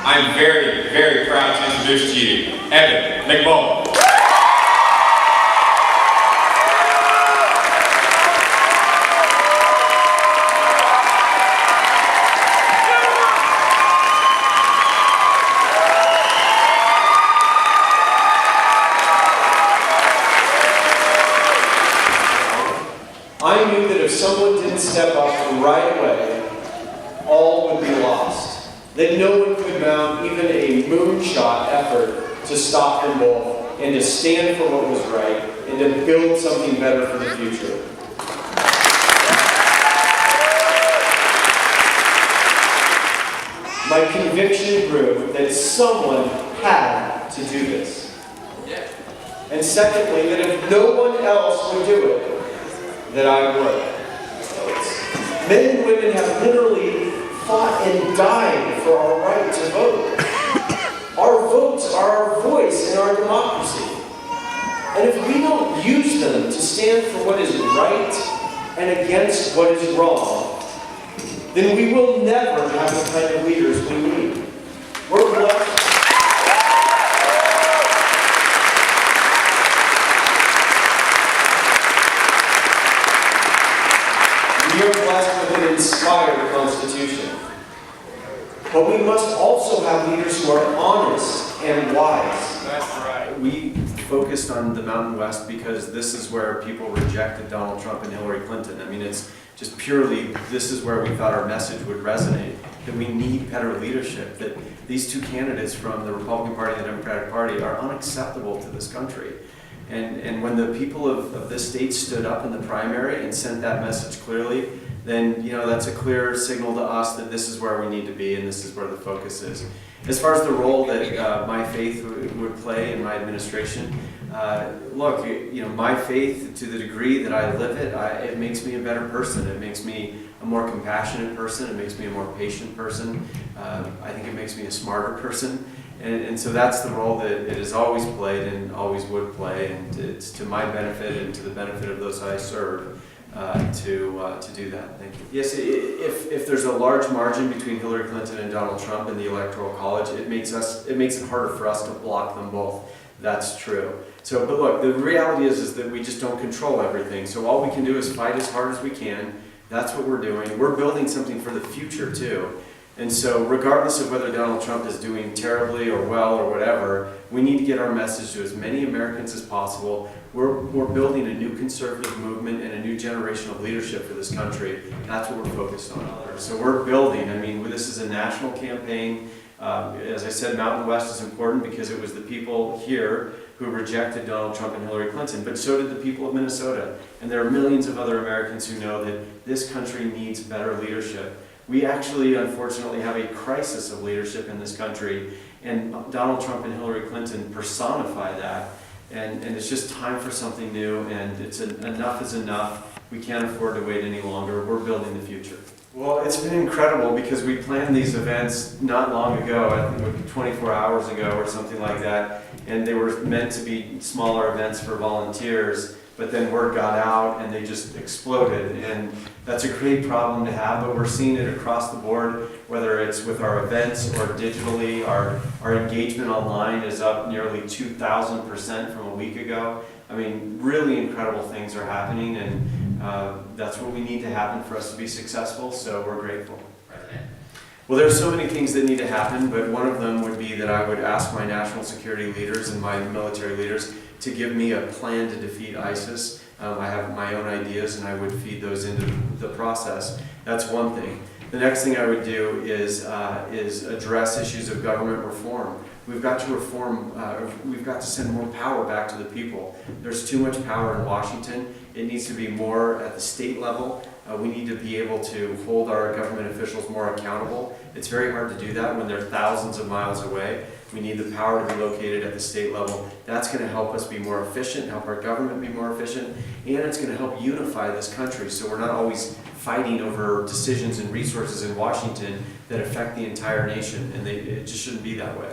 I'm very, very proud to introduce to you Evan McMullin. I knew that if someone didn't step up right away, all would be lost. That no one could mount even a moonshot effort to stop them both and to stand for what was right and to build something better for the future. My conviction grew that someone had to do this. And secondly, that if no one else would do it, that I would. Men and women have literally fought and died for our right to vote. Our votes are our voice in our democracy. And if we don't use them to stand for what is right and against what is wrong, then we will never have the kind of leaders we need. We're blessed. We are blessed with an inspired Constitution. But we must also have leaders who are honest and wise. That's right. We focused on the Mountain West because this is where people rejected Donald Trump and Hillary Clinton. I mean, it's just purely, this is where we thought our message would resonate, that we need better leadership, that these two candidates from the Republican Party and the Democratic Party are unacceptable to this country. And when the people of this state stood up in the primary and sent that message clearly, then that's a clear signal to us that this is where we need to be and this is where the focus is. As far as the role that my faith would play in my administration, look, my faith, to the degree that I live it, it makes me a better person. It makes me a more compassionate person. It makes me a more patient person. I think it makes me a smarter person. And so that's the role that it has always played and always would play, and it's to my benefit and to the benefit of those I serve to do that. Thank you. Yes, if there's a large margin between Hillary Clinton and Donald Trump in the Electoral College, it makes it harder for us to block them both. That's true. So, but look, the reality is that we just don't control everything. So all we can do is fight as hard as we can. That's what we're doing. We're building something for the future too. And so regardless of whether Donald Trump is doing terribly or well or whatever, we need to get our message to as many Americans as possible. We're building a new conservative movement and a new generation of leadership for this country. That's what we're focused on. So we're building. I mean, this is a national campaign. As I said, Mountain West is important because it was the people here who rejected Donald Trump and Hillary Clinton, but so did the people of Minnesota. And there are millions of other Americans who know that this country needs better leadership. We actually, unfortunately, have a crisis of leadership in this country, and Donald Trump and Hillary Clinton personify that, and it's just time for something new, and enough is enough. We can't afford to wait any longer. We're building the future. Well, it's been incredible because we planned these events not long ago, I think it was 24 hours ago or something like that, and they were meant to be smaller events for volunteers. But then word got out and they just exploded, and that's a great problem to have, but we're seeing it across the board, whether it's with our events or digitally. Our engagement online is up nearly 2,000% from a week ago. I mean, really incredible things are happening, and that's what we need to happen for us to be successful, so we're grateful. Well, there's so many things that need to happen, but one of them would be that I would ask my national security leaders and my military leaders to give me a plan to defeat ISIS. I have my own ideas, and I would feed those into the process. That's one thing. The next thing I would do is address issues of government reform. We've got to reform, we've got to send more power back to the people. There's too much power in Washington. It needs to be more at the state level. We need to be able to hold our government officials more accountable. It's very hard to do that when they're thousands of miles away. We need the power to be located at the state level. That's going to help us be more efficient, help our government be more efficient, and it's going to help unify this country so we're not always fighting over decisions and resources in Washington that affect the entire nation, and it just shouldn't be that way.